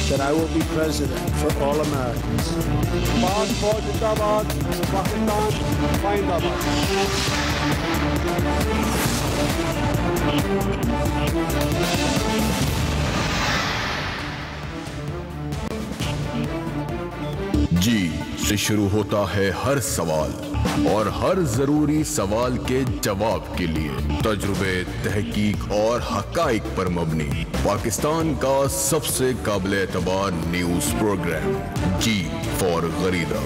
that I will be president for all Americans. Passport Zindabad, Pakistan, Zindabad. जी से शुरू होता है हर सवाल और हर जरूरी सवाल के जवाब के लिए तजुर्बे, तहकीक और हकाइक पर मबनी पाकिस्तान का सबसे काबिल एतबार न्यूज प्रोग्राम जी फॉर गरीदा।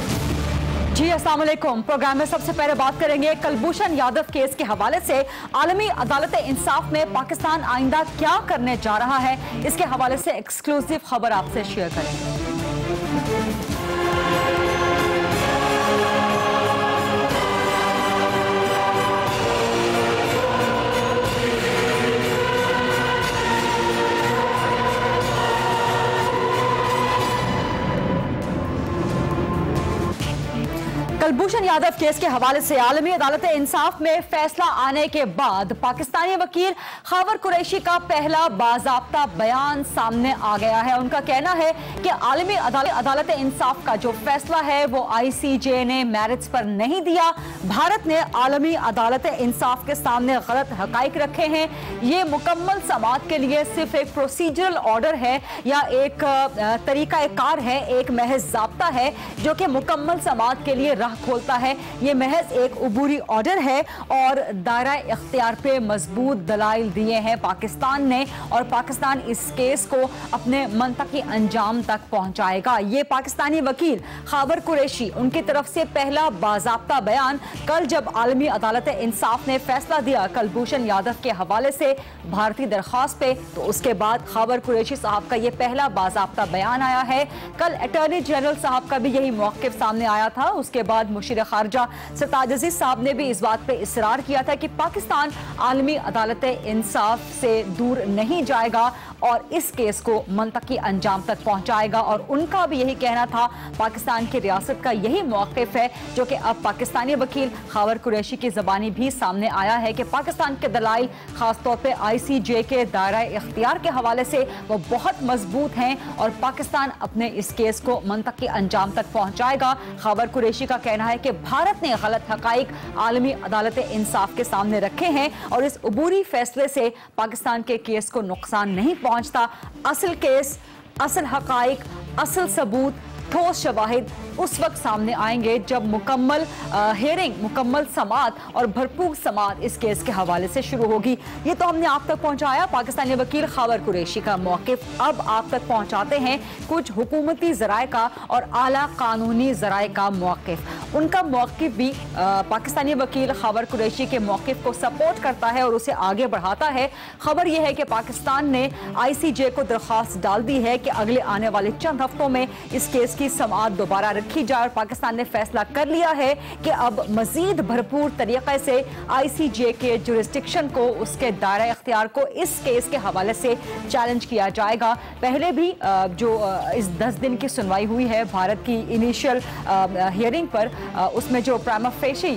जी अस्सलाम वालेकुम। प्रोग्राम में सबसे पहले बात करेंगे कुलभूषण यादव केस के हवाले से आलमी अदालत इंसाफ में पाकिस्तान आइंदा क्या करने जा रहा है, इसके हवाले से एक्सक्लूसिव खबर आपसे शेयर करेंगे। कुलभूषण यादव केस के हवाले से आलमी अदालत इंसाफ में फैसला आने के बाद पाकिस्तानी वकील खावर कुरैशी का पहला बाज़ाब्ता बयान सामने आ गया है। उनका कहना है कि आलमी अदालत इंसाफ का जो फैसला है वो ICJ ने मेरिट्स पर नहीं दिया। भारत ने आलमी अदालत इंसाफ के सामने गलत हकाइक रखे हैं। ये मुकम्मल समाअत के लिए सिर्फ एक प्रोसीजरल ऑर्डर है या एक तरीका कार है, एक महज ज़ाब्ता है जो कि मुकम्मल समाअत के लिए राह खोलता है। ये महज एक उबूरी ऑर्डर है और दायरा इख्तियार पे मजबूत दलाइल दिए हैं पाकिस्तान ने और पाकिस्तान इस केस को अपने मंतकी अंजाम तक पहुंचाएगा। ये पाकिस्तानी वकील खावर कुरैशी उनकी तरफ से पहला बाज़ाब्ता बयान कल जब आलमी अदालत इंसाफ ने फैसला दिया कुलभूषण यादव के हवाले से भारतीय दरख्वास्त पे, तो उसके बाद खावर कुरैशी साहब का ये पहला बाज़ाब्ता बयान आया है। कल अटॉर्नी जनरल साहब का भी यही मौक़िफ़ सामने आया था। उसके बाद मुशीर खारजा सरताज अजीज साहब ने भी इस बात पे इसरार किया था कि पाकिस्तान आलमी अदालत इंसाफ से दूर नहीं जाएगा और इस केस को मंतकी अंजाम तक पहुंचाएगा। और उनका भी यही कहना था, पाकिस्तान की रियासत का यही मौक़िफ़ है जो कि अब पाकिस्तानी वकील खावर कुरैशी की ज़बानी भी सामने आया है कि पाकिस्तान के दलाइल ख़ासतौर पर ICJ के दायरा इख्तियार के हवाले से वो बहुत मजबूत हैं और पाकिस्तान अपने इस केस को मंतकी अंजाम तक पहुंचाएगा। खावर कुरैशी का कहना है कि भारत ने गलत हकाइक आलमी अदालत इंसाफ के सामने रखे हैं और इस उबूरी फैसले से पाकिस्तान के केस को नुकसान नहीं पहुंचता। असल केस, असल हकाइक, असल सबूत, ठोस शवाहिद उस वक्त सामने आएंगे जब मुकम्मल हेयरिंग, मुकम्मल समाअत और भरपूर समाअत इस केस के हवाले से शुरू होगी। ये तो हमने आप तक पहुंचाया पाकिस्तानी वकील खावर कुरैशी का मौक़िफ़। अब आप तक पहुंचाते हैं कुछ हुकूमती ज़राए का और आला कानूनी ज़राए का मौक़िफ़। उनका मौक़िफ़ भी पाकिस्तानी वकील खावर कुरैशी के मौक़िफ़ को सपोर्ट करता है और उसे आगे बढ़ाता है। खबर यह है कि पाकिस्तान ने ICJ को दरख्वास्त डाल दी है कि अगले आने वाले चंद हफ्तों में इस केस की समाअत दोबारा रखी जाए और पाकिस्तान ने फैसला कर लिया है कि अब मजीद भरपूर तरीके से ICJ के जुरिस्डिक्शन को, उसके दायरा इख्तियार को इस केस के हवाले से चैलेंज किया जाएगा। पहले भी जो इस 10 दिन की सुनवाई हुई है भारत की इनिशियल हियरिंग पर, उसमें जो प्राइमा फेशी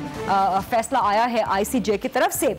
फैसला आया है ICJ की तरफ से,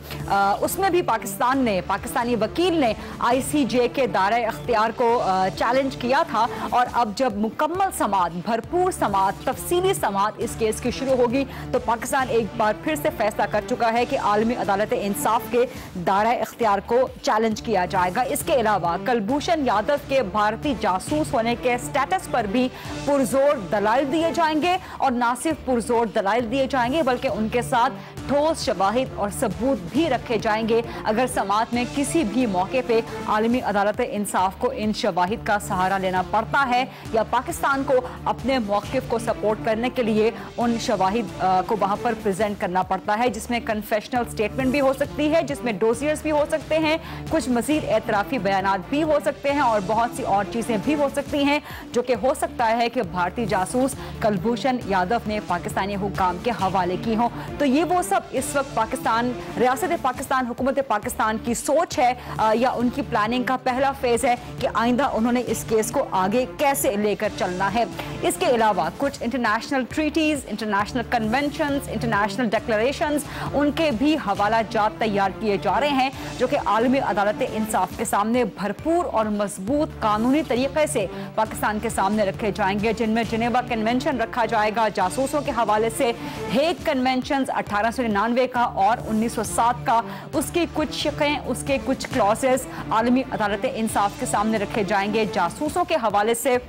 उसमें भी पाकिस्तान ने, पाकिस्तानी वकील ने ICJ के दायरा इख्तियार को चैलेंज किया था। और अब जब मुकम्मल समाअत, भरपूर समाअत, तफसीली समाअत इस केस की शुरू होगी तो पाकिस्तान एक बार फिर से फैसला कर चुका है कि आलमी अदालत इंसाफ के दायरा इख्तियार को चैलेंज किया जाएगा। इसके अलावा कुलभूषण यादव के भारतीय जासूस होने के स्टेटस पर भी पुरजोर दलाइल दिए जाएंगे और ना सिर्फ पुरजोर दलाइल दिए जाएंगे बल्कि उनके साथ ठोस शवाहिद और सबूत भी रखे जाएंगे। अगर समाअत में किसी भी मौके पे आलमी अदालत इंसाफ को इन शवाहिद का सहारा लेना पड़ता है या पाकिस्तान को अपने मौक़िफ़ को सपोर्ट करने के लिए उन शवाहिद को वहाँ पर प्रेजेंट करना पड़ता है, जिसमें कन्फेशनल स्टेटमेंट भी हो सकती है, जिसमें डोसियर्स भी हो सकते हैं, कुछ मज़ीद एतराफ़ी बयानात भी हो सकते हैं और बहुत सी और चीज़ें भी हो सकती हैं जो कि हो सकता है कि भारतीय जासूस कुलभूषण यादव ने पाकिस्तानी हुक्काम के हवाले की हों। तो ये वो सब इस वक्त पाकिस्तान, रियासत पाकिस्तान, हुकूमत पाकिस्तान की सोच है या उनकी प्लानिंग का पहला फेज़ है कि आइंदा उन्होंने इस केस को आगे कैसे लेकर चलना है। इसके अलावा कुछ international treaties, international conventions, international declarations, उनके भी हवाला जात तैयार किए जा रहे हैं जो कि आलमी अदालत इंसाफ के सामने भरपूर और मजबूत कानूनी तरीके से पाकिस्तान के सामने रखे जाएंगे, जिनमें जिनेवा कन्वेंशन रखा जाएगा, जासूसों के हवाले से हेग कन्वेंशन 1899 का और 1907 का, उसकी कुछ शिकें, उसके कुछ क्लॉजेस आलमी अदालत इंसाफ के सामने रखे जाएंगे। जासूसों के हवाले से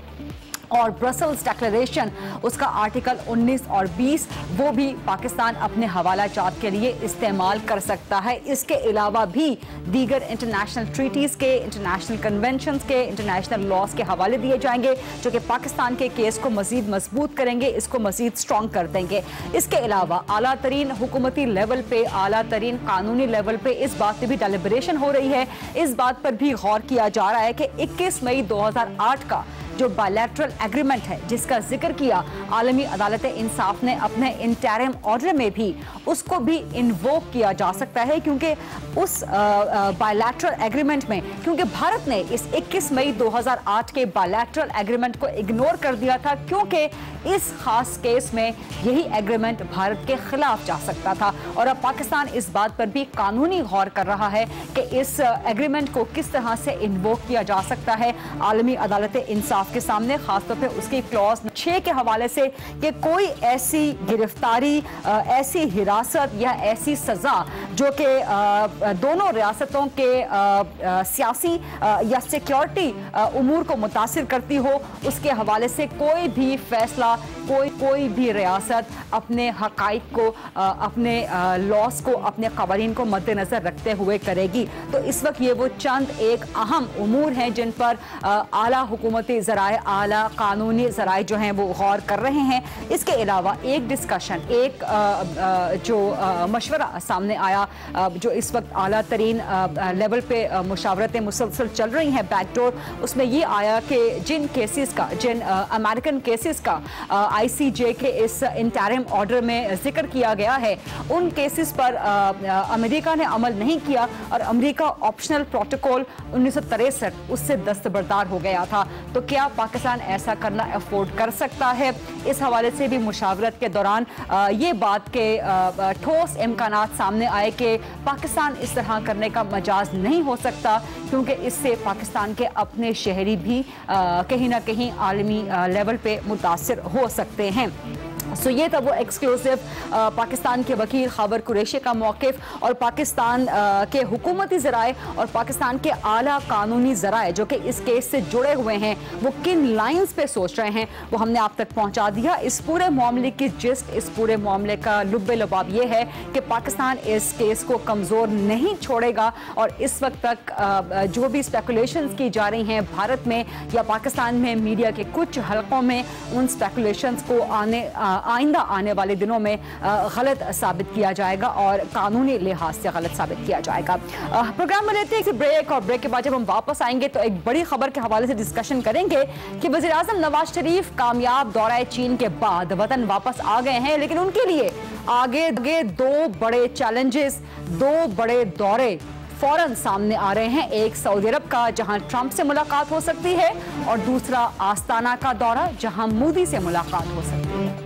और ब्रसल्स डिक्लेरेशन, उसका आर्टिकल 19 और 20, वो भी पाकिस्तान अपने हवाला जात के लिए इस्तेमाल कर सकता है। इसके अलावा भी दीगर इंटरनेशनल ट्रीटीज़ के, इंटरनेशनल कन्वेंशंस के, इंटरनेशनल लॉज के हवाले दिए जाएंगे जो कि पाकिस्तान के केस को मजीद मजबूत करेंगे, इसको मजीद स्ट्रॉन्ग कर देंगे। इसके अलावा आला तरीन हुकूमती लेवल पे, आला तरीन कानूनी लेवल पे इस बात पर भी डेलिब्रेशन हो रही है, इस बात पर भी गौर किया जा रहा है कि 21 मई 2008 का जो बायलैटरल एग्रीमेंट है जिसका जिक्र किया आलमी अदालत इंसाफ ने अपने इंटरिम ऑर्डर में भी, उसको भी इन्वोक किया जा सकता है, क्योंकि उस बायलैटरल एग्रीमेंट में, क्योंकि भारत ने इस 21 मई 2008 के बायलैटरल एग्रीमेंट को इग्नोर कर दिया था, क्योंकि इस खास केस में यही एग्रीमेंट भारत के खिलाफ जा सकता था। और अब पाकिस्तान इस बात पर भी कानूनी गौर कर रहा है कि इस एग्रीमेंट को किस तरह से इन्वोक किया जा सकता है आलमी अदालत इंसाफ के सामने, खासतौर पे उसकी क्लॉज 6 के हवाले से कि कोई ऐसी गिरफ्तारी, ऐसी हिरासत या ऐसी सजा जो कि दोनों रियासतों के सियासी या सिक्योरिटी उमूर को मुतासिर करती हो, उसके हवाले से कोई भी फैसला, कोई भी रियासत अपने हकाइक को, अपने लॉस को, अपने कवानीन को मद्देनजर रखते हुए करेगी। तो इस वक्त ये वो चंद एक अहम उमूर हैं जिन पर आला हुकूमती ज़राए, आला कानूनी ज़राए जो हैं वो गौर कर रहे हैं। इसके अलावा एक डिस्कशन, एक जो मशवरा सामने आया, जो इस वक्त आला तरीन लेवल पे मुशावरतें मुसलसल चल रही हैं बैकडोर, उसमें ये आया कि जिन केसेस का, जिन अमेरिकन केसेस का ICJ के इस इंटरिम ऑर्डर में जिक्र किया गया है, उन केसेस पर अमेरिका ने अमल नहीं किया और अमेरिका ऑप्शनल प्रोटोकॉल 1963 उससे दस्तबरदार हो गया था। तो क्या पाकिस्तान ऐसा करना अफोर्ड कर सकता है? इस हवाले से भी मुशावरत के दौरान ये बात के ठोस इम्कानात सामने आए कि पाकिस्तान इस तरह करने का मजाज नहीं हो सकता, क्योंकि इससे पाकिस्तान के अपने शहरी भी कहीं ना कहीं आलमी लेवल पे मुतासिर हो सकते हैं। सो ये था वो एक्सक्लूसिव पाकिस्तान के वकील खावर कुरैशी का मौक़िफ़ और पाकिस्तान के हुकूमती ज़राए और पाकिस्तान के आला कानूनी ज़राए जो कि इस केस से जुड़े हुए हैं, वो किन लाइंस पे सोच रहे हैं, वो हमने आप तक पहुंचा दिया। इस पूरे मामले की जिस्ट, इस पूरे मामले का लुब्बे लबाब ये है कि पाकिस्तान इस केस को कमज़ोर नहीं छोड़ेगा और इस वक्त तक जो भी स्पेकुलेशंस की जा रही हैं भारत में या पाकिस्तान में मीडिया के कुछ हलकों में, उन स्पेकुलेशंस को आइंदा आने वाले दिनों में गलत साबित किया जाएगा और कानूनी लिहाज से गलत साबित किया जाएगा। प्रोग्राम में लेते हैं एक ब्रेक और ब्रेक के बाद जब हम वापस आएंगे तो एक बड़ी खबर के हवाले से डिस्कशन करेंगे कि वज़ीर-ए-आज़म नवाज शरीफ कामयाब दौरा चीन के बाद वतन वापस आ गए हैं, लेकिन उनके लिए आगे दो बड़े चैलेंजेस, दो बड़े दौरे फौरन सामने आ रहे हैं। एक सऊदी अरब का जहां ट्रंप से मुलाकात हो सकती है और दूसरा आस्ताना का दौरा जहां मोदी से मुलाकात हो सकती है।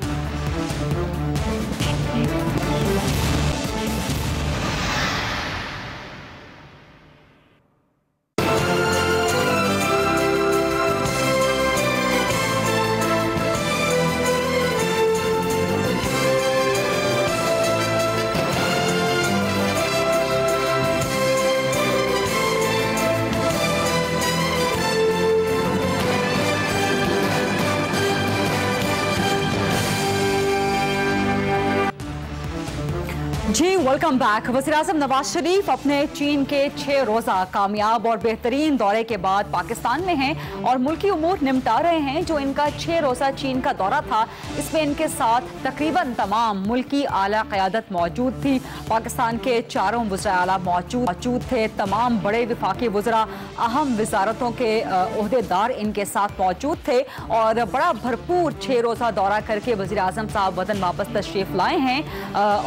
जी वेलकम बैक। वज़ीर-ए-आज़म नवाज शरीफ अपने चीन के 6 रोज़ा कामयाब और बेहतरीन दौरे के बाद पाकिस्तान में हैं और मुल्की उमूर निपटा रहे हैं। जो इनका 6 रोज़ा चीन का दौरा था, इसमें इनके साथ तकरीबन तमाम मुल्की आला क़यादत मौजूद थी। पाकिस्तान के 4 वज़ीर आला मौजूद थे, तमाम बड़े वफाकी वज़रा, अहम वजारतों के ओहदेदार इनके साथ मौजूद थे और बड़ा भरपूर 6 रोज़ा दौरा करके वज़ीर-ए-आज़म साहब वतन वापस तशरीफ़ लाए हैं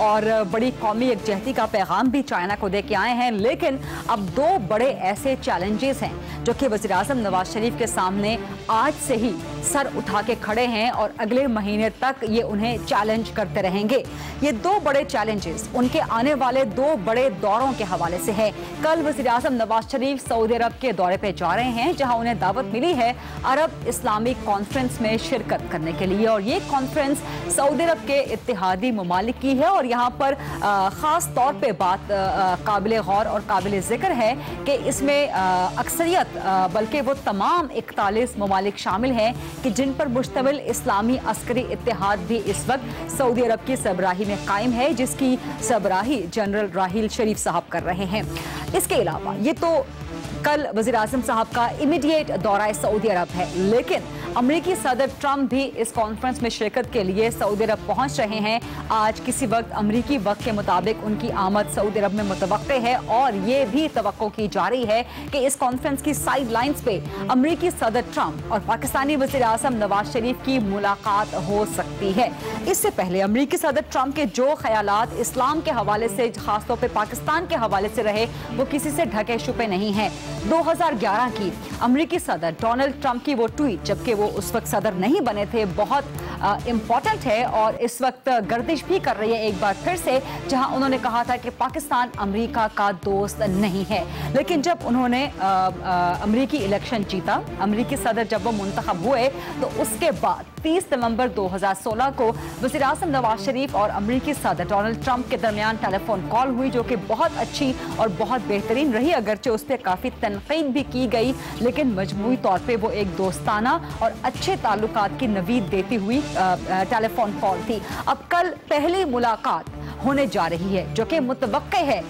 और बड़ी कौमी यकजहती का पैगाम भी चाइना को दे के आए हैं। लेकिन अब 2 बड़े ऐसे चैलेंजेस हैं जो कि वज़ीर-ए-आज़म नवाज शरीफ के सामने आज से ही सर उठा के खड़े हैं और अगले महीने तक ये उन्हें चैलेंज करते रहेंगे। ये दो बड़े चैलेंजेस उनके आने वाले दो बड़े दौरों के हवाले से है। कल वज़ीर-ए-आज़म नवाज शरीफ सऊदी अरब के दौरे पे जा रहे हैं, जहां उन्हें दावत मिली है अरब इस्लामिक कॉन्फ्रेंस में शिरकत करने के लिए, और ये कॉन्फ्रेंस सऊदी अरब के इत्तेहादी ममालिक की है। और यहाँ पर ख़ास तौर पे बात काबिल गौर और काबिल ज़िक्र है कि इसमें अक्सरियत बल्कि वो तमाम 41 ममालिक शामिल हैं कि जिन पर मुश्तमिल इस्लामी अस्करी इत्तेहाद भी इस वक्त सऊदी अरब की सरबराही में कायम है, जिसकी सरबराही जनरल राहील शरीफ साहब कर रहे हैं। इसके अलावा ये तो कल वज़ीर-ए-आज़म साहब का इमीडिएट दौरा सऊदी अरब है, लेकिन अमेरिकी सदर ट्रंप भी इस कॉन्फ्रेंस में शिरकत के लिए सऊदी अरब पहुंच रहे हैं। आज किसी वक्त अमेरिकी वक्त के मुताबिक उनकी आमद सऊदी अरब में मुतवक्के है, और ये भी तवक्को की जा रही है कि इस कॉन्फ्रेंस की साइड लाइन्स पे अमेरिकी सदर ट्रंप और पाकिस्तानी वज़ीर-ए-आज़म नवाज शरीफ की मुलाकात हो सकती है। इससे पहले अमेरिकी सदर ट्रंप के जो ख्यालात इस्लाम के हवाले से, खासतौर पर पाकिस्तान के हवाले से रहे, वो किसी से ढके छुपे नहीं हैं। 2011 की अमेरिकी सदर डोनाल्ड ट्रंप की वो ट्वीट, जबकि वो उस वक्त सदर नहीं बने थे, बहुत इंपॉर्टेंट है और इस वक्त गर्दिश भी कर रही है एक बार फिर से, जहां उन्होंने कहा था कि पाकिस्तान अमेरिका का दोस्त नहीं है। लेकिन जब उन्होंने अमेरिकी इलेक्शन जीता, अमेरिकी सदर जब वो मुंतखब हुए, तो उसके बाद 30 नवंबर 2016 को वज़ीर-ए-आज़म नवाज शरीफ और अमेरिकी सदर डोनाल्ड ट्रंप के दरमियान टेलीफोन कॉल हुई, जो कि बहुत अच्छी और बहुत बेहतरीन रही, अगरचे उस पर काफ़ी तनकीद भी की गई, लेकिन मजमूई तौर पे वो एक दोस्ताना और अच्छे ताल्लुकात की नवीद देती हुई टेलीफोन कॉल थी। अब कल पहली मुलाकात होने जा रही है, जो कि मुतवक्के है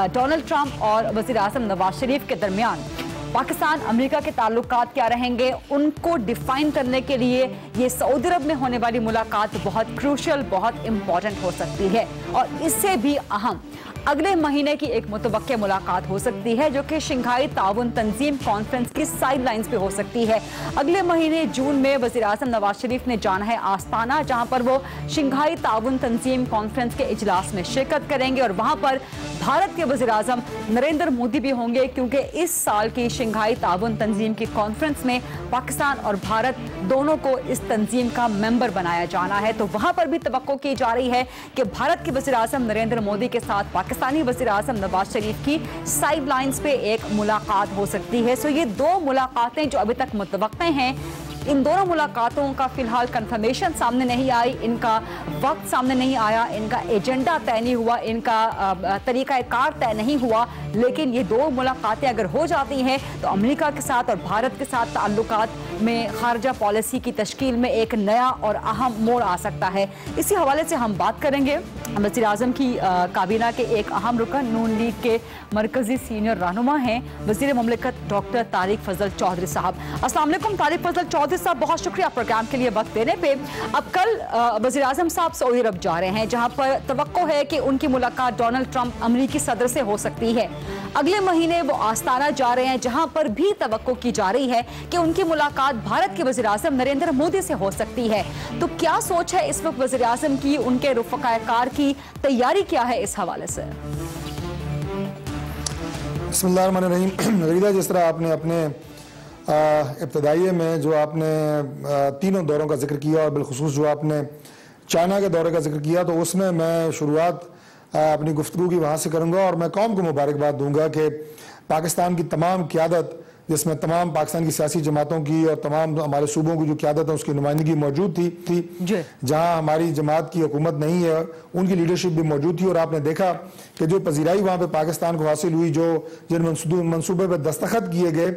डोनाल्ड ट्रंप और वज़ीर-ए-आज़म नवाज शरीफ के दरमियान। पाकिस्तान अमेरिका के ताल्लुकात क्या रहेंगे, उनको डिफाइन करने के लिए ये सऊदी अरब में होने वाली मुलाकात बहुत क्रूशियल, बहुत इंपॉर्टेंट हो सकती है। और इससे भी अहम अगले महीने की एक मुतवक्के मुलाकात हो सकती है, जो कि शंघाई ताउन तंजीम कॉन्फ्रेंस की साइड लाइन्स पे हो सकती है। अगले महीने जून में वज़ीर-ए-आज़म नवाज शरीफ ने जाना है आस्ताना, जहां पर वो शंघाई ताउन तंजीम कॉन्फ्रेंस के इजलास में शिरकत करेंगे, और वहां पर भारत के वज़ीर-ए-आज़म नरेंद्र मोदी भी होंगे, क्योंकि इस साल की शंघाई ताउन तंजीम की कॉन्फ्रेंस में पाकिस्तान और भारत दोनों को इस तंजीम का मेंबर बनाया जाना है। तो वहां पर भी तवक्को की जा रही है कि भारत के वज़ीर-ए-आज़म नरेंद्र मोदी के साथ पाकिस्तानी वज़ीर-ए-आज़म नवाज शरीफ की साइड लाइन्स पे एक मुलाकात हो सकती है। सो ये दो मुलाकातें जो अभी तक मुतवक्के हैं, इन दोनों मुलाकातों का फिलहाल कंफर्मेशन सामने नहीं आई, इनका वक्त सामने नहीं आया, इनका एजेंडा तय नहीं हुआ, इनका तरीक़ाकार तय नहीं हुआ, लेकिन ये दो मुलाकातें अगर हो जाती हैं तो अमेरिका के साथ और भारत के साथ ताल्लुकात में खारजा पॉलिसी की तश्कील में एक नया और अहम मोड़ आ सकता है। इसी हवाले से हम बात करेंगे वज़ीर-ए-आज़म की काबीना के एक अहम रुकन, नून लीग के मरकजी सीनियर रहनुमा हैं वज़ीर मुमलिकत डॉक्टर तारिक फजल चौधरी साहब। अस्सलाम वालेकुम तारिक फजल चौधरी साहब, बहुत शुक्रिया प्रोग्राम के लिए वक्त देने पे। अब कल वज़ीर-ए-आज़म साहब सऊदी अरब जा रहे हैं, जहां पर तवक्को है कि उनकी मुलाकात डोनाल्ड ट्रंप अमेरिकी सदर से हो सकती है। अगले महीने वो आस्ताना जा रहे हैं, जहां पर भी तवक्को की जा रही है कि उनकी मुलाकात भारत के वज़ीर-ए-आज़म नरेंद्र मोदी से हो सकती है। तो क्या सोच है इस वक्त वज़ीर-ए-आज़म की, उनके रुफ़क़ाए-कार की तैयारी क्या है इस हवाले से? बिस्मिल्लाहिर्रहमानिर्रहीम। नज़ीरा, जिस तरह आपने अपने इब्तदाइये में जो आपने तीनों दौरों का जिक्र किया और बिलखुसूस जो आपने चाइना के दौरे का जिक्र किया, तो उसमें मैं शुरुआत अपनी गुफ्तगू की वहाँ से करूँगा और मैं कौम को मुबारकबाद दूँगा कि पाकिस्तान की तमाम क़यादत, जिसमें तमाम पाकिस्तान की सियासी जमातों की और तमाम हमारे सूबों की जो क़यादत है उसकी नुमाइंदगी मौजूद थी जहाँ हमारी जमात की हुकूमत नहीं है, उनकी लीडरशिप भी मौजूद थी। और आपने देखा कि जो पजीराई वहाँ पर पाकिस्तान को हासिल हुई, जो जिन मनसूबे पर दस्तखत किए गए,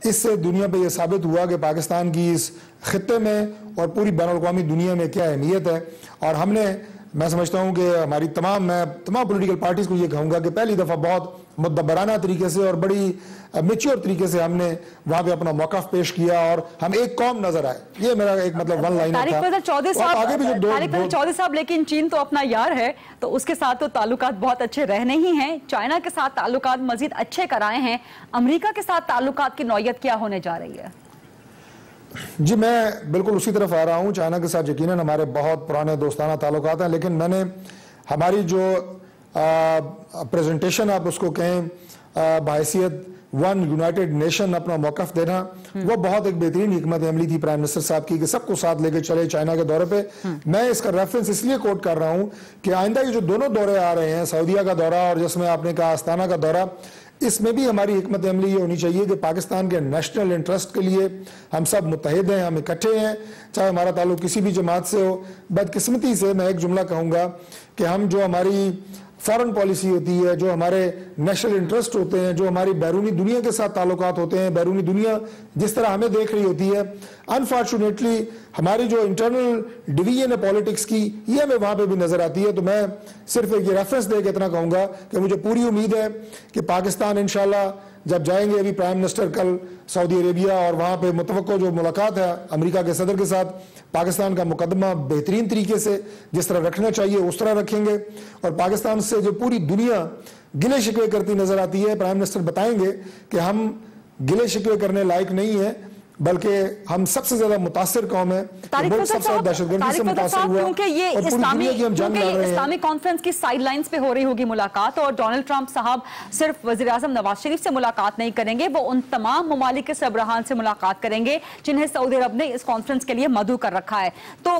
इससे दुनिया पे यह साबित हुआ कि पाकिस्तान की इस खित्ते में और पूरी बैनुल-अक़वामी दुनिया में क्या अहमियत है। और हमने, मैं समझता हूँ कि हमारी मैं तमाम पॉलिटिकल पार्टीज़ को ये कहूँगा कि पहली दफ़ा बहुत मुद्दबराना तरीके से और बड़ी मेच्योर तरीके से हमने वहाँ पे अपना मौक़िफ़ पेश किया और हम एक कौम नजर आए। ये मेरा एक मतलब वन लाइनर था। तारिक फजल चौधरी साहब, लेकिन चीन तो अपना यार है, तो उसके साथ तो ताल्लुकात बहुत अच्छे रहने ही हैं। चाइना के साथ ताल्लुकात मजीद अच्छे कराए हैं, अमेरिका के साथ ताल्लुकात की नौयत क्या होने जा रही है? जी, मैं बिल्कुल उसी तरफ आ रहा हूँ। चाइना के साथ यकीनन हमारे बहुत पुराने दोस्ताना ताल्लुकात हैं, लेकिन मैंने हमारी जो प्रेजेंटेशन आप उसको कहें बहैसियत वन यूनाइटेड नेशन अपना मौकफ देना, वो बहुत एक बेहतरीन हिकमत अमली थी प्राइम मिनिस्टर साहब की कि सबको साथ लेके चले चाइना के दौरे पे। मैं इसका रेफरेंस इसलिए कोट कर रहा हूं कि आइंदा ये जो दोनों दौरे आ रहे हैं, सऊदीया का दौरा और जिसमें आपने कहा आस्ताना का दौरा, इसमें भी हमारी हिकमत अमली ये होनी चाहिए कि पाकिस्तान के नेशनल इंटरेस्ट के लिए हम सब मुत्तहिद हैं, हम इकट्ठे हैं, चाहे हमारा ताल्लुक किसी भी जमात से हो। बदकिस्मती से मैं एक जुमला कहूँगा कि हम जो हमारी फॉरेन पॉलिसी होती है, जो हमारे नेशनल इंटरेस्ट होते हैं, जो हमारी बैरूनी दुनिया के साथ ताल्लुकात होते हैं, बैरूनी दुनिया जिस तरह हमें देख रही होती है, अनफॉर्चुनेटली हमारी जो इंटरनल डिवीजन है पॉलिटिक्स की, ये हमें वहाँ पे भी नजर आती है। तो मैं सिर्फ एक ये रेफरेंस दे के इतना कहूँगा कि मुझे पूरी उम्मीद है कि पाकिस्तान इंशाल्लाह जब जाएंगे, अभी प्राइम मिनिस्टर कल सऊदी अरेबिया और वहाँ पे मुतवक्को जो मुलाकात है अमेरिका के सदर के साथ, पाकिस्तान का मुकदमा बेहतरीन तरीके से जिस तरह रखना चाहिए उस तरह रखेंगे। और पाकिस्तान से जो पूरी दुनिया गिले शिकवे करती नजर आती है, प्राइम मिनिस्टर बताएंगे कि हम गिले शिकवे करने लायक नहीं है, बल्कि हम सबसे ज्यादा मुतासिर कौम है, सबसे ज्यादा दहशतगर्दी से मुतासिर हुआ, क्योंकि ये इस्लामिक कॉन्फ्रेंस की साइडलाइंस पे हो रही होगी मुलाकात, और डोनाल्ड ट्रंप साहब सिर्फ वजीर आजम नवाज शरीफ से मुलाकात नहीं करेंगे, वो उन तमाम ममालिक के सरबराहान से मुलाकात करेंगे जिन्हें सऊदी अरब ने इस कॉन्फ्रेंस के लिए मदऊ कर रखा है। तो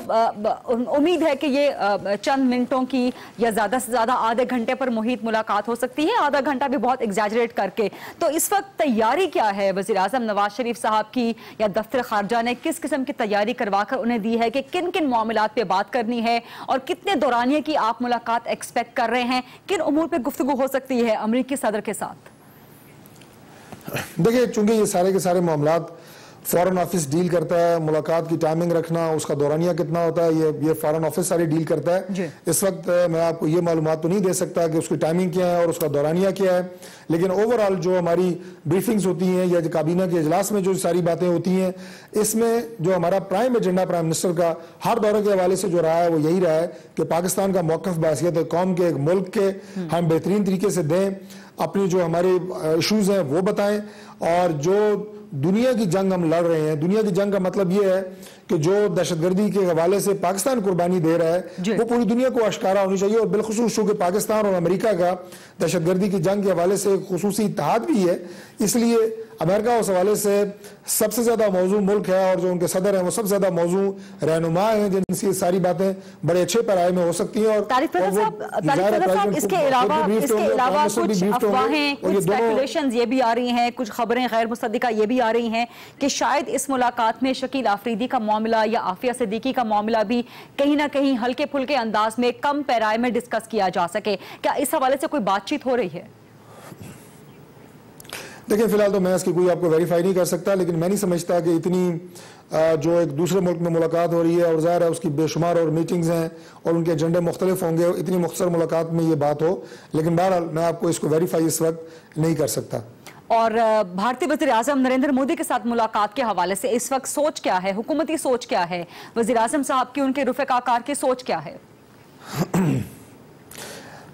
उम्मीद है कि ये चंद मिनटों की या ज्यादा से ज्यादा आधे घंटे पर मुहित मुलाकात हो सकती है, आधा घंटा भी बहुत एग्जैजरेट करके। तो इस वक्त तैयारी क्या है वजीर आजम नवाज शरीफ साहब की या दफ्तर खारजा ने किस किस्म की तैयारी करवाकर उन्हें दी है कि किन किन मामलात पे बात करनी है, और कितने दौरानिए की आप मुलाकात एक्सपेक्ट कर रहे हैं, किन उमूर पे गुफ्तगू हो सकती है अमेरिकी सदर के साथ? देखिए, चूंकि ये सारे के सारे मामलात फॉरेन ऑफिस डील करता है, मुलाकात की टाइमिंग रखना, उसका दौरानिया कितना होता है, ये फॉरेन ऑफिस सारी डील करता है। इस वक्त मैं आपको ये मालूमात तो नहीं दे सकता कि उसकी टाइमिंग क्या है और उसका दौरानिया क्या है, लेकिन ओवरऑल जो हमारी ब्रीफिंग्स होती हैं या जो काबीना के इजलास में जो सारी बातें होती हैं, इसमें जो हमारा प्राइम एजेंडा प्राइम मिनिस्टर का हर दौरे के हवाले से जो रहा है वो यही रहा है कि पाकिस्तान का मौक़िफ़ बहैसियत कौम के, एक मुल्क के, हम बेहतरीन तरीके से दें, अपनी जो हमारे इशूज़ हैं वो बताएं, और जो दुनिया की जंग हम लड़ रहे हैं, दुनिया की जंग का मतलब ये है कि जो दहशतगर्दी के हवाले से पाकिस्तान कुर्बानी दे रहा है वो पूरी दुनिया को आश्कारा होनी चाहिए। और बिलखुसूस चूंकि पाकिस्तान और अमेरिका का दहशतगर्दी की जंग के हवाले से खुसूसी इत्तेहाद भी है, इसलिए अमेरिका उस हवाले से सबसे ज्यादा मौजू मुल्क है, और जो उनके सदर हैं वो सबसे ज्यादा मौजू रहनुमा हैं जिनसे सारी बातें बड़े अच्छे पैराए में हो सकती हैं। और इसके अलावा कुछ अफवाहें, कुछ स्पेकुलेशंस ये भी आ रही हैं, कुछ खबरें गैर मुसद्दिका ये भी आ रही हैं कि शायद इस मुलाकात में शकील आफरीदी का मामला या आफिया सिद्दीकी का मामला भी कहीं ना कहीं हल्के फुल्के अंदाज में कम पैराए में डिस्कस किया जा सके। क्या इस हवाले से कोई बातचीत हो रही है? देखिए, फिलहाल तो मैं इसकी कोई आपको वेरीफाई नहीं कर सकता, लेकिन मैं नहीं समझता कि इतनी जो एक दूसरे मुल्क में मुलाकात हो रही है, और ज़ाहिर है उसकी बेशुमार और मीटिंग्स हैं और उनके एजेंडे मुख्तलिफ होंगे, इतनी मुख्तसर मुलाकात में ये बात हो, लेकिन बहरहाल मैं आपको इसको वेरीफाई इस वक्त नहीं कर सकता। और भारतीय वज़ीर आज़म नरेंद्र मोदी के साथ मुलाकात के हवाले से इस वक्त सोच क्या है, हुकूमती सोच क्या है, वज़ीर आज़म साहब की, उनके रुफ़े आकार की सोच क्या है?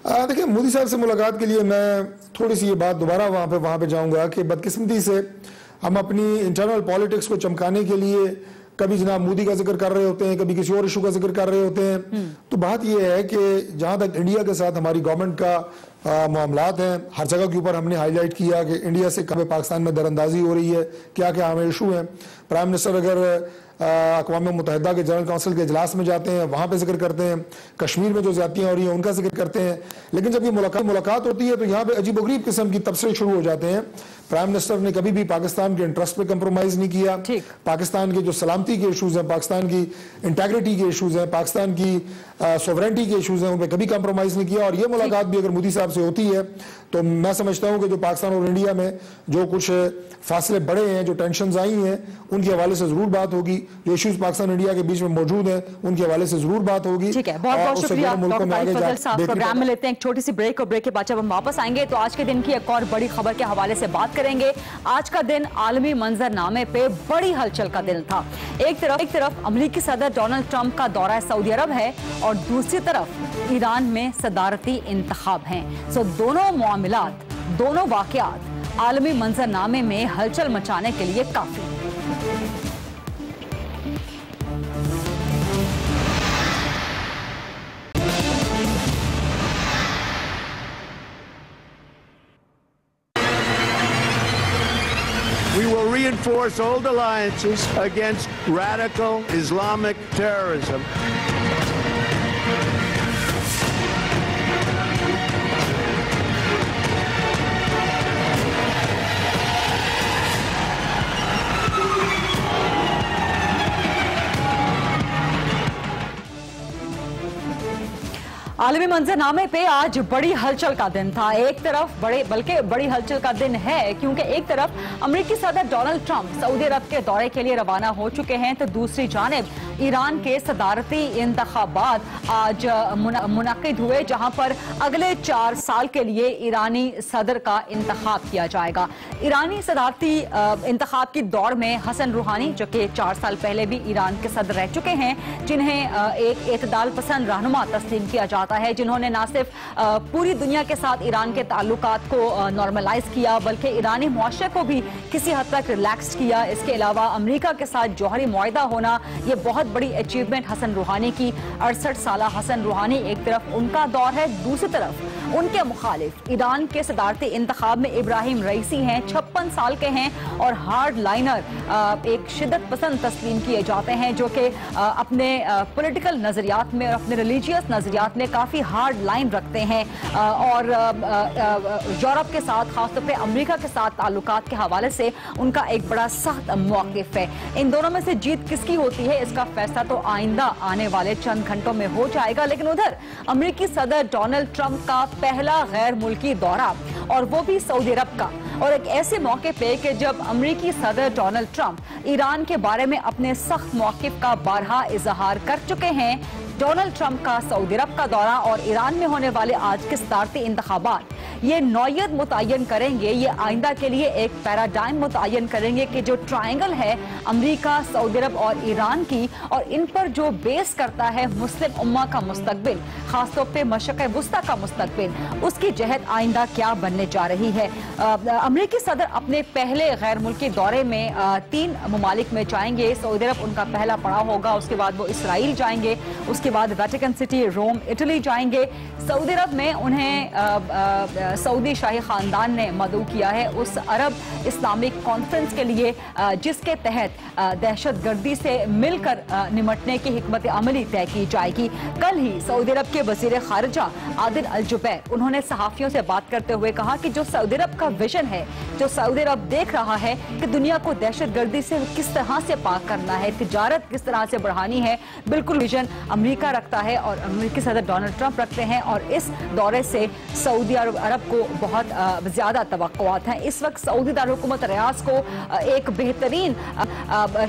देखिए, मोदी साहब से मुलाकात के लिए मैं थोड़ी सी ये बात दोबारा वहाँ पे जाऊँगा कि बदकिस्मती से हम अपनी इंटरनल पॉलिटिक्स को चमकाने के लिए कभी जनाब मोदी का जिक्र कर रहे होते हैं, कभी किसी और इशू का जिक्र कर रहे होते हैं। तो बात यह है कि जहाँ तक इंडिया के साथ हमारी गवर्नमेंट का मामलात हैं, हर जगह के ऊपर हमने हाईलाइट किया कि इंडिया से कभी पाकिस्तान में दरअंदाजी हो रही है, क्या क्या हमें इशू हैं। प्राइम मिनिस्टर अगर अक़वाम मुत्तहिदा के जनरल काउंसिल के इजलास में जाते हैं, वहाँ पे जिक्र करते हैं, कश्मीर में जो ज़्यादतियाँ हो रही हैं उनका जिक्र करते हैं, लेकिन जब ये मुलाकात होती है तो यहाँ पे अजीबोगरीब किस्म की तबसरे शुरू हो जाते हैं। प्राइम मिनिस्टर ने कभी भी पाकिस्तान के इंटरेस्ट पे कंप्रोमाइज़ नहीं किया, पाकिस्तान के जो सलामती के इशूज़ हैं, पाकिस्तान की इंटेग्रिटी के इशूज़ हैं, पाकिस्तान की सॉवरेंटी के इशूज़ हैं, उन पर कभी कंप्रोमाइज़ नहीं किया। और ये मुलाकात भी अगर मोदी साहब से होती है तो मैं समझता हूँ कि जो पाकिस्तान और इंडिया में जो कुछ फासले बढ़े हैं, जो टेंशन आई हैं, उनके हवाले से जरूर बात होगी, जो इश्यूज पाकिस्तान इंडिया के बीच में मौजूद हैं उनके हवाले से जरूर बात होगी। ठीक है, बहुत बहुत शुक्रिया डॉक्टर तारिक फजल साहब। प्रोग्राम में लेते हैं एक छोटी सी ब्रेक, और ब्रेक के बाद जब हम वापस आएंगे तो आज के दिन की एक और बड़ी खबर के हवाले से बात करेंगे। आज का दिन आलमी मंजरनामे पे बड़ी हलचल का दिन था। एक तरफ अमेरिकी सदर डोनाल्ड ट्रंप का दौरा सऊदी अरब है, और दूसरी तरफ ईरान में सदारती इंतखाब हैं। सो दोनों मामलात, दोनों वाकयात आलमी मंजरनामे में हलचल मचाने के लिए काफी। endorse old alliances against radical Islamic terrorism. आलमी मंजरनामे पे आज बड़ी हलचल का दिन था। एक तरफ बड़ी हलचल का दिन है क्योंकि एक तरफ अमेरिकी सदर डोनाल्ड ट्रंप सऊदी अरब के दौरे के लिए रवाना हो चुके हैं, तो दूसरी जानिब ईरान के सदारती इंतखाबात आज मुनक्किद हुए, जहां पर अगले 4 साल के लिए ईरानी सदर का इंतखाब किया जाएगा। ईरानी सदारती इंतखाब की दौड़ में हसन रूहानी, जो कि 4 साल पहले भी ईरान के सदर रह चुके हैं, जिन्हें एक एतदाल पसंद रहनुमा तस्लीम किया जाता है, जिन्होंने न सिर्फ पूरी दुनिया के साथ ईरान के ताल्लुकात को नॉर्मलाइज किया बल्कि ईरानी मुआशरे को भी किसी हद तक रिलैक्स किया। इसके अलावा अमेरिका के साथ जौहरी मुआहिदा होना, ये बहुत बड़ी अचीवमेंट हसन रूहानी की। 68 साल हसन रूहानी, एक तरफ उनका दौर है, दूसरी तरफ उनके मुखालिफ ईरान के सदारती इंतखाब में इब्राहिम रईसी हैं, 56 साल के हैं और हार्ड लाइनर, एक शिद्दत पसंद तस्लीम किए जाते हैं, जो कि अपने पॉलिटिकल नजरियात में और अपने रिलीजियस नजरियात में काफी हार्ड लाइन रखते हैं और यूरोप के साथ, खासतौर पे अमेरिका के साथ ताल्लुकात के हवाले से उनका एक बड़ा सख्त मौक़िफ़ है। इन दोनों में से जीत किसकी होती है, इसका फैसला तो आइंदा आने वाले चंद घंटों में हो जाएगा। लेकिन उधर अमेरिकी सदर डोनाल्ड ट्रंप का पहला गैर मुल्की दौरा, और वो भी सऊदी अरब का, और एक ऐसे मौके पे कि जब अमेरिकी सदर डोनाल्ड ट्रंप ईरान के बारे में अपने सख्त मौक़िफ़ का बारहा इजहार कर चुके हैं। डोनाल्ड ट्रंप का सऊदी अरब का दौरा और ईरान में होने वाले आज के सदारती इंतखाबात, ये नौयत मुतय्यन करेंगे, ये आइंदा के लिए एक पैराडाइम मुतय्यन करेंगे कि जो ट्रायंगल है अमेरिका, सऊदी अरब और ईरान की, और इन पर जो बेस करता है मुस्लिम उम्मा का मुस्तकबिल, खासतौर पे मशरिक़ वुस्ता का मुस्तकबिल, उसकी जहत आइंदा क्या बनने जा रही है। अमेरिकी सदर अपने पहले गैर मुल्की दौरे में 3 ममालिक में जाएंगे। सऊदी अरब उनका पहला पड़ाव होगा, उसके बाद वो इसराइल जाएंगे, उसके बाद वेटिकन सिटी रोम इटली जाएंगे। सऊदी अरब में उन्हें सऊदी शाही खानदान ने मदऊ किया है उस अरब इस्लामिक कॉन्फ्रेंस के लिए, जिसके तहत दहशतगर्दी से मिलकर निमटने की हिकमत अमली तय की जाएगी। कल ही सऊदी अरब के वजीर खारिजा आदिल अल जुबैर, उन्होंने सहाफियों से बात करते हुए कहा कि जो सऊदी अरब का विजन है, जो सऊदी अरब देख रहा है कि दुनिया को दहशतगर्दी से किस तरह से पाक करना है, तिजारत किस तरह से बढ़ानी है, बिल्कुल विजन अमेरिका रखता है और अमेरिकी सदर डोनाल्ड ट्रंप रखते हैं। और इस दौरे से सऊदी अरब को बहुत ज्यादा तवक्कुआत हैं। इस वक्त सऊदी दारुलहुकूमत रियाद को एक बेहतरीन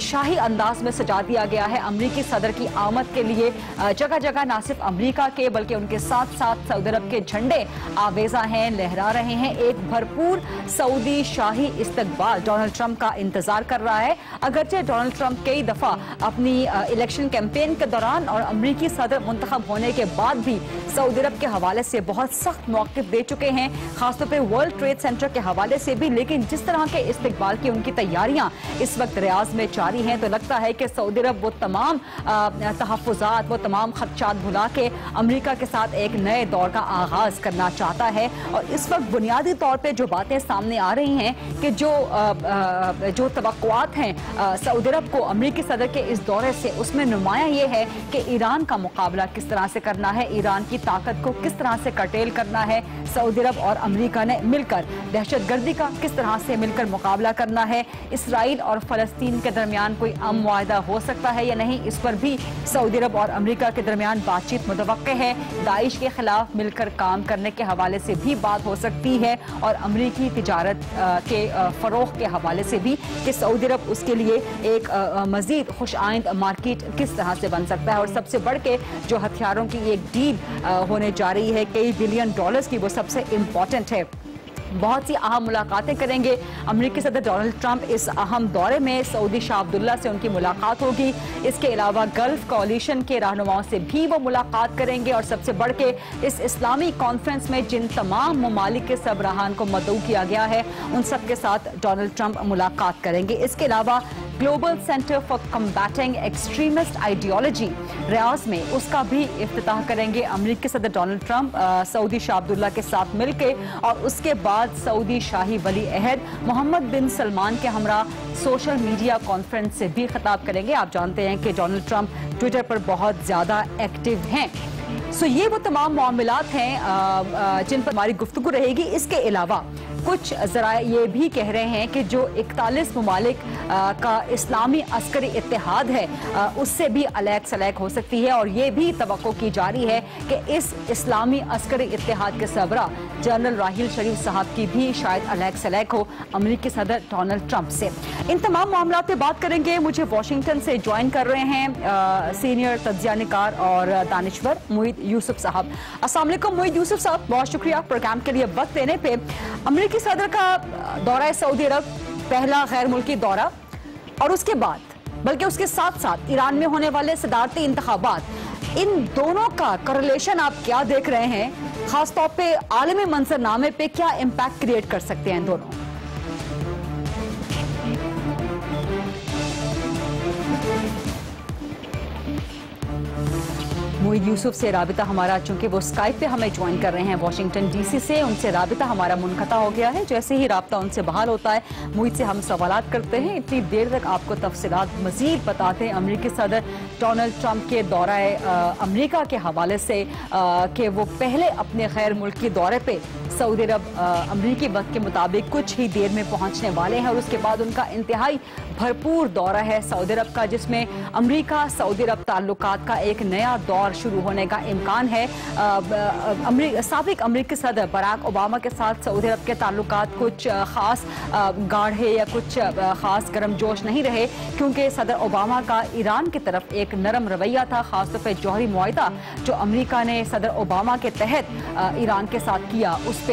शाही अंदाज में सजा दिया गया है अमेरिकी सदर की आमद के लिए। जगह जगह न सिर्फ अमेरिका के बल्कि उनके साथ साथ सऊदी अरब के झंडे आवेजा हैं, लहरा रहे हैं। एक भरपूर सऊदी शाही इस्तकबाल डोनाल्ड ट्रंप का इंतजार कर रहा है। अगरचे डोनाल्ड ट्रंप कई दफा अपनी इलेक्शन कैंपेन के दौरान और अमेरिकी सदर मुंतखब होने के बाद भी सऊदी अरब के हवाले से बहुत सख्त मौक़िफ़ दे चुके हैं, खासतौर पे वर्ल्ड ट्रेड सेंटर के हवाले से भी। लेकिन जिस तरह के इस्तकबाल की उनकी तैयारियां इस वक्त रियाद में जारी हैं, तो लगता है कि सऊदी अरब वो तमाम तहफ़्फ़ुज़ात, वो तमाम खदशात भुला के अमेरिका के साथ एक नए दौर का आगाज़ करना चाहता है। और इस वक्त बुनियादी तौर पर जो बातें सामने आ रही हैं कि जो तवक्कुआत हैं सऊदी अरब को अमेरिकी सदर के इस दौरे से, उसमें नुमाया ये है कि ईरान का मुकाबला किस तरह से करना है, ईरान की ताकत को किस तरह से कर्टेल करना है, सऊदी अरब और अमेरिका ने मिलकर दहशतगर्दी का किस तरह से मिलकर मुकाबला करना है, इसराइल और फ़लस्तीन के दरमियान कोई अमन मुआहदा हो सकता है या नहीं, इस पर भी सऊदी अरब और अमेरिका के दरमियान बातचीत मुतवक्के है। दाइश के खिलाफ मिलकर काम करने के हवाले से भी बात हो सकती है और अमेरिकी तिजारत के फ़रोग़ के हवाले से भी कि सऊदी अरब उसके लिए एक मज़ीद खुशआइंद मार्केट किस तरह से बन सकता है। और सबसे बढ़ के जो हथियारों की एक डील होने जा रही है कई बिलियन डॉलर्स की, वो सबसे इम्पॉर्टेंट है। बहुत सी अहम मुलाकातें करेंगे अमेरिकी सदर डोनाल्ड ट्रंप। इस अहम दौरे में सऊदी शाह अब्दुल्ला से उनकी मुलाकात होगी। इसके अलावा गल्फ कोalition के रहनुमाओं से भी वो मुलाकात करेंगे और सबसे बढ़ के इस इस्लामी कॉन्फ्रेंस में जिन तमाम ममालिक के सरबराहान को मदऊ किया गया है, उन सब के साथ डोनाल्ड ट्रंप मुलाकात करेंगे। इसके अलावा global centre for combating extremist ideology Riyadh में, उसका भी इफ्तिताह करेंगे अमेरिकी सदर डोनाल्ड ट्रंप सऊदी शाह अब्दुल्ला के साथ मिलकर। और उसके बाद सऊदी शाही वली अहद मोहम्मद बिन सलमान के हमरा सोशल मीडिया कॉन्फ्रेंस से भी खिताब करेंगे। आप जानते हैं कि डोनाल्ड ट्रंप ट्विटर पर बहुत ज्यादा एक्टिव हैं। सो ये वो तमाम मामलात हैं जिन पर हमारी गुफ्तगू रहेगी। इसके अलावा कुछ ज़राए ये भी कह रहे हैं कि जो 41 ममालिक का इस्लामी अस्करी इत्तेहाद है उससे भी अलग सलग हो सकती है। और ये भी तवक्को की जा रही है कि इस इस्लामी अस्करी इत्तेहाद के सरबराह जनरल राहील शरीफ साहब की भी शायद अलग सलग हो अमेरिकी सदर डोनाल्ड ट्रंप से। इन तमाम मामलों पे बात करेंगे। मुझे वाशिंगटन से ज्वाइन कर रहे हैं सीनियर तज्जिया निकार और दानिश्वर मुईद यूसुफ साहब। अस्सलाम वालेकुम मुईद यूसुफ साहब, बहुत शुक्रिया प्रोग्राम के लिए वक्त देने पे। अमेरिकी सदर का दौरा सऊदी अरब पहला गैर मुल्की दौरा, और उसके बाद बल्कि उसके साथ साथ ईरान में होने वाले सदारती इंतखाबात, इन दोनों का कोरिलेशन आप क्या देख रहे हैं? खासतौर पे आलमी मंजरनामे पे क्या इम्पैक्ट क्रिएट कर सकते हैं इन दोनों? मुईद यूसुफ से राबिता हमारा, चूंकि वो स्काइप पे हमें ज्वाइन कर रहे हैं वाशिंगटन डीसी से, उनसे राबिता हमारा मुनक़ता हो गया है। जैसे ही राब्ता उनसे बहाल होता है मुईद से हम सवालात करते हैं। इतनी देर तक आपको तफसीलात मजीद बताते हैं अमेरिकी सदर डोनाल्ड ट्रंप के दौरा अमेरिका के हवाले से कि वो पहले अपने गैर मुल्की दौरे पे सऊदी अरब अमेरिकी वक्त के मुताबिक कुछ ही देर में पहुंचने वाले हैं। और उसके बाद उनका इंतहाई भरपूर दौरा है सऊदी अरब का, जिसमें अमेरिका सऊदी अरब ताल्लुकात का एक नया दौर शुरू होने का इम्कान है। साबिक अमेरिकी सदर बराक ओबामा के साथ सऊदी अरब के ताल्लुकात कुछ खास गाढ़े या कुछ खास गर्मजोश नहीं रहे, क्योंकि सदर ओबामा का ईरान की तरफ एक नरम रवैया था। खासतौर पर जौहरी मुआहदा जो अमेरिका ने सदर ओबामा के तहत ईरान के साथ किया, उस पर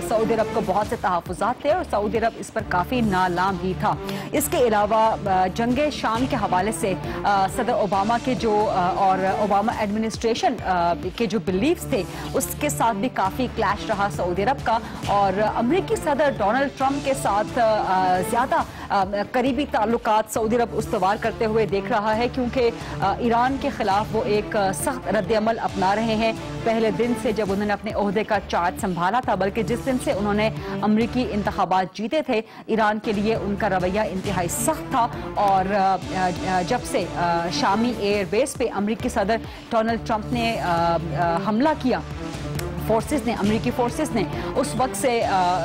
सऊदी अरब को बहुत से तहफ़्फ़ुज़ात थे और सऊदी अरब इस पर काफ़ी नालाम ही था। इसके अलावा जंगे शाम के हवाले से सदर ओबामा के जो और ओबामा एडमिनिस्ट्रेशन के जो बिलीव्स थे उसके साथ भी काफ़ी क्लैश रहा सऊदी अरब का। और अमेरिकी सदर डोनाल्ड ट्रंप के साथ ज़्यादा करीबी ताल्लुकात सऊदी अरब उस्तवार करते हुए देख रहा है, क्योंकि ईरान के खिलाफ वो एक सख्त रद्द-ए-अमल अपना रहे हैं पहले दिन से जब उन्होंने अपने ओहदे का चार्ज संभाला था, बल्कि जिस दिन से उन्होंने अमेरिकी इंतखाबात जीते थे ईरान के लिए उनका रवैया इंतहाई सख्त था। और जब से शामी एयरबेस पे अमेरिकी सदर डोनाल्ड ट्रंप ने हमला किया फोर्सेस ने, अमेरिकी फोर्सेस ने, उस वक्त से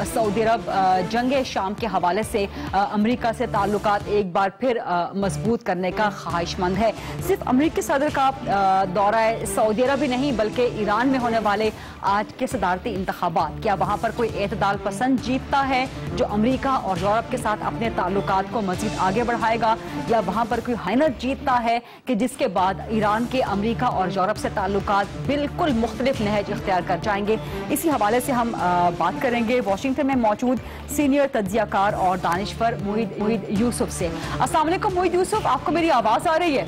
सऊदी अरब जंगे शाम के हवाले से अमेरिका से ताल्लुकात एक बार फिर मजबूत करने का ख्वाहिशमंद है। सिर्फ अमेरिकी सदर का दौरा सऊदी अरब ही नहीं बल्कि ईरान में होने वाले आज के सदारती इंतखाबात, क्या वहाँ पर कोई एतदाल पसंद जीतता है जो अमेरिका और यूरोप के साथ अपने ताल्लुकात को मजीद आगे बढ़ाएगा, या वहाँ पर कोई हाइनत जीतता है कि जिसके बाद ईरान के अमेरिका और यूरोप से ताल्लुकात बिल्कुल मुख्तलिफ नहज इख्तियार कर जाएंगे। इसी हवाले से हम बात करेंगे वॉशिंगटन में मौजूद सीनियर तज्जियाकार और दानिश्वर मुईद यूसुफ से। अस्सलाम वालेकुम मुईद यूसुफ, आपको मेरी आवाज आ रही है?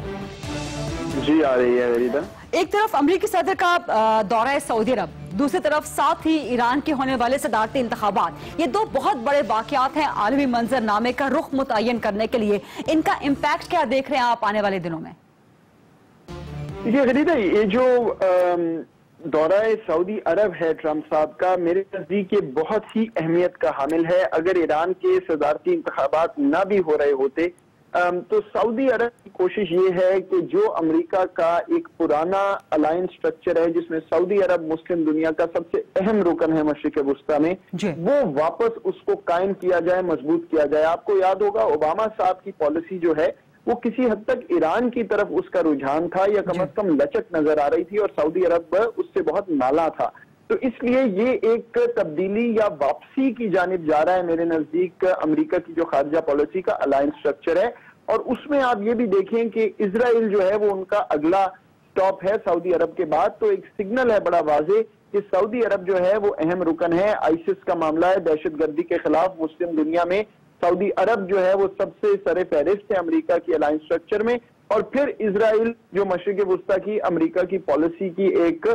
जी आ रही है गरीदा। एक तरफ अमेरिकी सदर का दौरा है सऊदी अरब, दूसरी तरफ साथ ही ईरान के होने वाले सदारती इंतखाबात, ये दो बहुत बड़े वाकयात हैं आलमी मंजरनामे का रुख मुतय्यन करने के लिए। इनका इम्पैक्ट क्या देख रहे हैं आप आने वाले दिनों में? देखिए गरीदा, ये जो दौरा सऊदी अरब है ट्रंप साहब का, मेरे नजदीक ये बहुत ही अहमियत का हामिल है। अगर ईरान के सदारती इंतखाबात ना भी हो रहे होते तो सऊदी अरब की कोशिश ये है कि जो अमेरिका का एक पुराना अलायंस स्ट्रक्चर है जिसमें सऊदी अरब मुस्लिम दुनिया का सबसे अहम रुकन है मशरिक वुस्ता में, वो वापस उसको कायम किया जाए, मजबूत किया जाए। आपको याद होगा ओबामा साहब की पॉलिसी जो है वो किसी हद तक ईरान की तरफ उसका रुझान था, या कम से कम लचक नजर आ रही थी, और सऊदी अरब उससे बहुत नाला था। तो इसलिए ये एक तब्दीली या वापसी की जानिब जा रहा है मेरे नजदीक अमेरिका की जो खारजा पॉलिसी का अलायंस स्ट्रक्चर है। और उसमें आप ये भी देखें कि इजराइल जो है वो उनका अगला स्टॉप है सऊदी अरब के बाद। तो एक सिग्नल है बड़ा वाजे कि सऊदी अरब जो है वो अहम रुकन है। आईसिस का मामला है, दहशतगर्दी के खिलाफ मुस्लिम दुनिया में सऊदी अरब जो है वो सबसे सरे फहरिस्त है अमेरिका की अलायंस स्ट्रक्चर में। और फिर इजराइल जो मशरिक वुस्ता की अमेरिका की पॉलिसी की एक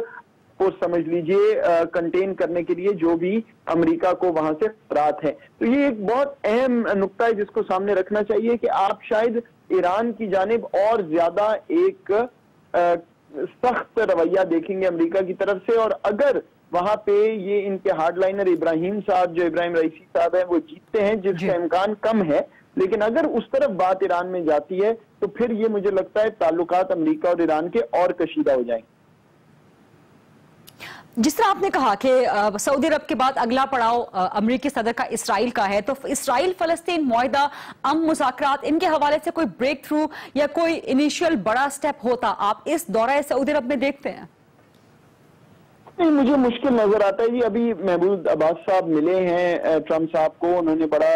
फोर्स समझ लीजिए कंटेन करने के लिए जो भी अमेरिका को वहां से खतरात है। तो ये एक बहुत अहम नुक्ता है जिसको सामने रखना चाहिए कि आप शायद ईरान की जानिब और ज्यादा एक सख्त रवैया देखेंगे अमेरिका की तरफ से, और अगर वहां पे ये इनके हार्डलाइनर इब्राहिम साहब, जो इब्राहिम रईसी साहब हैं, वो जीतते हैं, जिसका इम्कान कम है, लेकिन अगर उस तरफ बात ईरान में जाती है तो फिर ये मुझे लगता है ताल्लुकात अमेरिका और ईरान के और कशीदा हो जाएंगे। जिस तरह आपने कहा कि सऊदी अरब के बाद अगला पड़ाव अमेरिकी सदर का इसराइल का है, तो इसराइल फलस्तीन मुआहिदा, अमन मुज़ाकरात, इनके हवाले से कोई ब्रेक थ्रू या कोई इनिशियल बड़ा स्टेप होता आप इस दौरे सऊदी अरब में देखते हैं? नहीं, मुझे मुश्किल नजर आता है जी। अभी महमूद अब्बास साहब मिले हैं ट्रंप साहब को, उन्होंने बड़ा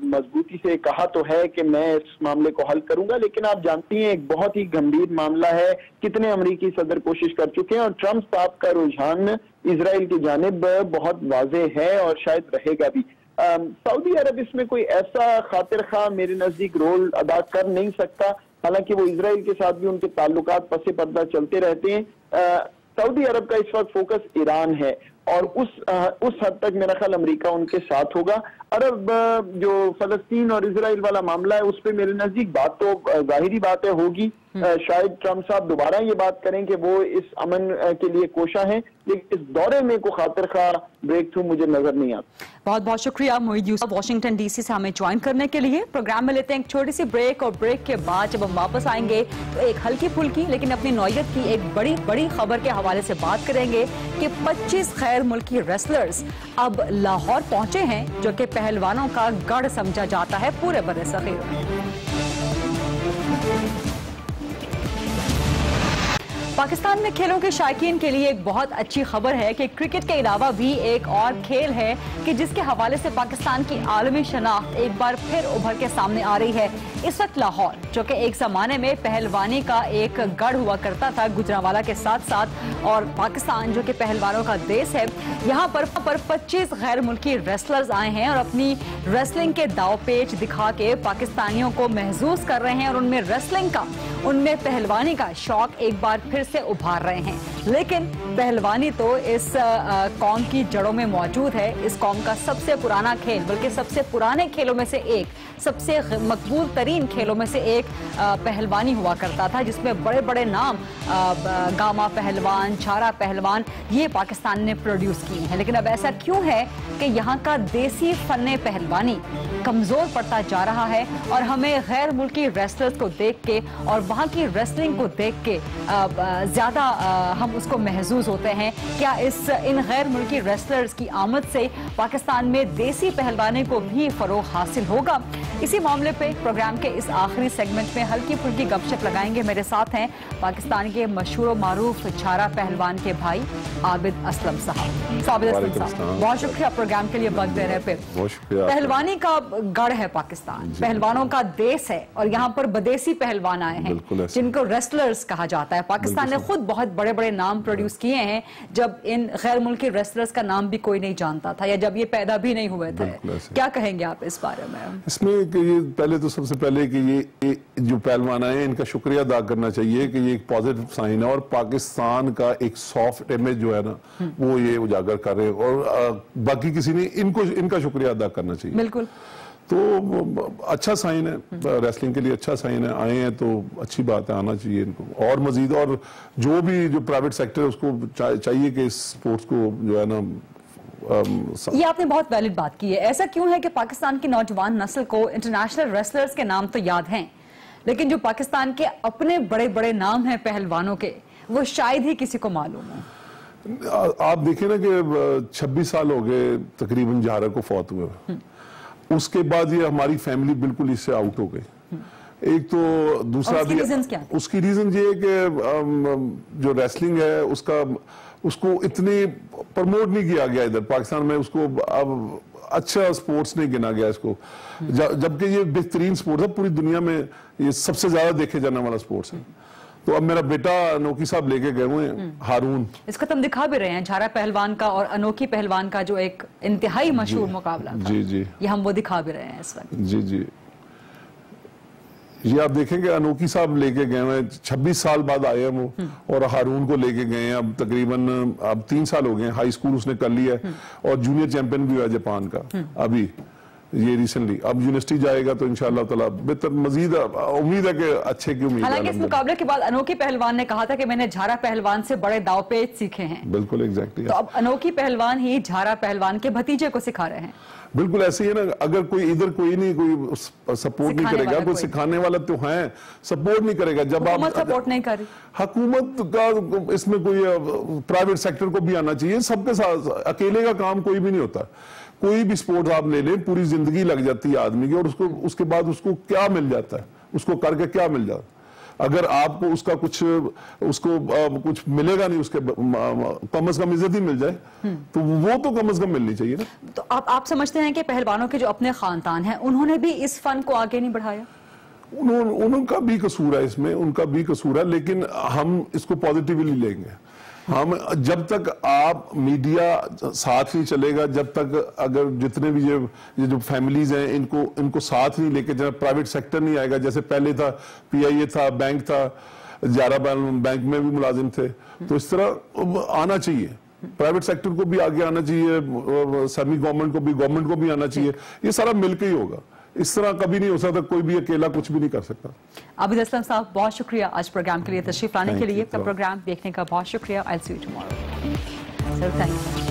मजबूती से कहा तो है कि मैं इस मामले को हल करूंगा, लेकिन आप जानती हैं एक बहुत ही गंभीर मामला है, कितने अमेरिकी सदर कोशिश कर चुके हैं, और ट्रंप साहब का रुझान इजराइल की जानिब बहुत वाज़ेह है और शायद रहेगा भी। सऊदी अरब इसमें कोई ऐसा खातिर खा मेरे नजदीक रोल अदा कर नहीं सकता, हालांकि वो इजराइल के साथ भी उनके ताल्लुकात पसे पर्दा चलते रहते हैं। सऊदी अरब का इस वक्त फोकस ईरान है, और उस हद तक मेरा ख्याल अमेरिका उनके साथ होगा। अरब जो फलस्तीन और इजराइल वाला मामला है उस पर मेरे नजदीक बात तो जाहिरी बात है होगी, शायद ट्रंप साहब दोबारा ये बात करें कि वो इस अमन के लिए कोशा हैं, लेकिन इस दौरे में कोई खातिर खा ब्रेक थ्रू मुझे नजर नहीं आता। बहुत बहुत शुक्रिया मोईद यूसुफ वॉशिंगटन डीसी से हमें ज्वाइन करने के लिए। प्रोग्राम में लेते हैं एक छोटी सी ब्रेक, और ब्रेक के बाद जब हम वापस आएंगे तो एक हल्की फुल्की लेकिन अपनी नौयत की एक बड़ी खबर के हवाले से बात करेंगे कि 25 गैर मुल्की रेसलर्स अब लाहौर पहुंचे हैं, जो कि पहलवानों का गढ़ समझा जाता है पूरे बर्र-ए-सग़ीर में। पाकिस्तान में खेलों के शायकीन के लिए एक बहुत अच्छी खबर है कि क्रिकेट के अलावा भी एक और खेल है कि जिसके हवाले से पाकिस्तान की आलमी शनाख्त एक बार फिर उभर के सामने आ रही है। इस वक्त लाहौर, जो कि एक जमाने में पहलवानी का एक गढ़ हुआ करता था गुजरांवाला के साथ साथ, और पाकिस्तान जो कि पहलवानों का देश है, यहाँ पर 25 गैर मुल्की रेसलर्स आए हैं और अपनी रेसलिंग के दाव पेच दिखा के पाकिस्तानियों को महसूस कर रहे हैं, और उनमें रेसलिंग का, उनमें पहलवानी का शौक एक बार फिर से उभार रहे हैं। लेकिन पहलवानी तो इस कौम की जड़ों में मौजूद है। इस कौम का सबसे पुराना खेल, बल्कि सबसे पुराने खेलों में से एक, सबसे मकबूल तरीन खेलों में से एक पहलवानी हुआ करता था, जिसमें बड़े बड़े नाम गामा पहलवान, छारा पहलवान, ये पाकिस्तान ने प्रोड्यूस किए हैं। लेकिन अब ऐसा क्यों है कि यहाँ का देसी फन्ने पहलवानी कमजोर पड़ता जा रहा है, और हमें गैर मुल्की रेसलर्स को देख के और वहाँ की रेसलिंग को देख के ज्यादा हम उसको महसूस होते हैं? क्या इन गैर मुल्की रेसलर्स की आमद से पाकिस्तान में देसी पहलवानी को भी फरोग हासिल होगा? इसी मामले पे प्रोग्राम के इस आखिरी सेगमेंट में हल्की फुल्की गपशप लगाएंगे। मेरे साथ हैं पाकिस्तान के मशहूर मारूफ छारा पहलवान के भाई आबिद असलम साहब। आबिद असलम साहब, बहुत शुक्रिया प्रोग्राम के लिए वक्त देने पे। पहलवानी का गढ़ है पाकिस्तान, पहलवानों का देश है, और यहाँ पर बदेसी पहलवान आए हैं जिनको रेसलर्स कहा जाता है। पाकिस्तान ने खुद बहुत बड़े बड़े नाम प्रोड्यूस किए हैं, जब इन गैर मुल्की रेसलर्स का नाम भी कोई नहीं जानता था, या जब ये पैदा भी नहीं हुए थे। क्या कहेंगे आप इस बारे में? इसमें कि ये पहले तो सबसे पहले कि ये जो पहलवान आए इनका शुक्रिया अदा करना चाहिए कि ये एक पॉजिटिव साइन है, और पाकिस्तान का एक सॉफ्ट इमेज जो है ना वो ये उजागर कर रहे हैं, और बाकी किसी ने इनका शुक्रिया अदा करना चाहिए। बिल्कुल, तो अच्छा साइन है, रेसलिंग के लिए अच्छा साइन है। आए हैं तो अच्छी बात है, आना चाहिए इनको, और मजीद, और जो भी जो प्राइवेट सेक्टर है उसको चाहिए कि इस स्पोर्ट्स को जो है ना। ये आपने बहुत वैलिड बात की है। ऐसा क्यों है कि पाकिस्तान की नौजवान नस्ल को इंटरनेशनल रेसलर्स के नाम तो याद हैं, लेकिन जो पाकिस्तान के अपने बड़े बड़े नाम हैं पहलवानों के, वो शायद ही किसी को मालूम हो? आप देखिए ना कि 26 साल हो गए तकरीबन जहारा को फौत हुए, उसके बाद ये हमारी फैमिली बिल्कुल इससे आउट हो गई। एक तो दूसरा भी उसकी रीजन ये है कि जो रेसलिंग है उसको इतने प्रमोट नहीं किया गया इधर पाकिस्तान में, उसको अब अच्छा स्पोर्ट्स नहीं गिना गया इसको, जबकि ये बेहतरीन स्पोर्ट्स है, पूरी दुनिया में ये सबसे ज्यादा देखे जाने वाला स्पोर्ट्स है। तो अब मेरा बेटा अनोखी साहब लेके गए हुए हैं हारून, इसको तुम दिखा भी रहे हैं, झारा पहलवान का और अनोखी पहलवान का जो एक इंतहाई मशहूर मुकाबला था। जी जी, ये हम वो दिखा भी रहे हैं इस वक्त। जी जी, ये आप देखेंगे अनोखी साहब लेके गए हैं, 26 साल बाद आए हैं वो, और हारून को लेके गए हैं, अब तकरीबन अब 3 साल हो गए, हाई स्कूल उसने कर लिया है और जूनियर चैंपियन भी हुआ जापान का अभी ये रिसेंटली। अब यूनिवर्सिटी जाएगा तो इंशाल्लाह ताला बेहतर मजीद उम्मीद है कि अच्छे की उम्मीद है। हालांकि इस मुकाबले के बाद अनोखी पहलवान ने कहा था कि मैंने झारा पहलवान से बड़े दावपेच सीखे हैं। बिल्कुल एग्जैक्टली। तो अब अनोखी पहलवान ही झारा पहलवान के भतीजे को सिखा रहे हैं। बिल्कुल ऐसे ही है ना, अगर कोई इधर कोई नहीं, कोई सपोर्ट नहीं करेगा, कोई सिखाने वाला तो है, सपोर्ट नहीं करेगा। जब आप सपोर्ट नहीं कर रही, हुकूमत का इसमें कोई प्राइवेट सेक्टर को भी आना चाहिए, सबके साथ, अकेले का काम कोई भी नहीं होता। कोई भी स्पोर्ट्स आप ले लें, पूरी जिंदगी लग जाती है आदमी की, और उसको उसके बाद उसको क्या मिल जाता है, उसको करके क्या मिल जाता है। अगर आपको उसका कुछ कुछ मिलेगा नहीं, उसके कम से कम इज्जत ही मिल जाए, तो वो तो कम से कम मिलनी चाहिए ना। तो आप समझते हैं कि पहलवानों के जो अपने खानदान हैं उन्होंने भी इस फन को आगे नहीं बढ़ाया? उनका भी कसूर है इसमें, उनका भी कसूर है, लेकिन हम इसको पॉजिटिवली लेंगे। हम जब तक आप मीडिया साथ नहीं चलेगा, जब तक अगर जितने भी ये जो फैमिलीज हैं इनको साथ नहीं लेके, जब प्राइवेट सेक्टर नहीं आएगा, जैसे पहले था PIA था, बैंक था, जारा बैंक में भी मुलाजिम थे, तो इस तरह आना चाहिए। प्राइवेट सेक्टर को भी आगे आना चाहिए, सेमी गवर्नमेंट को भी, गवर्नमेंट को भी आना चाहिए। ये सारा मिलकर ही होगा, इस तरह कभी नहीं हो सकता, कोई भी अकेला कुछ भी नहीं कर सकता। आबिद असलम साहब, बहुत शुक्रिया आज प्रोग्राम के लिए तशरीफ लाने के लिए। प्रोग्राम देखने का बहुत शुक्रिया। I will see you tomorrow. Sir, thank you.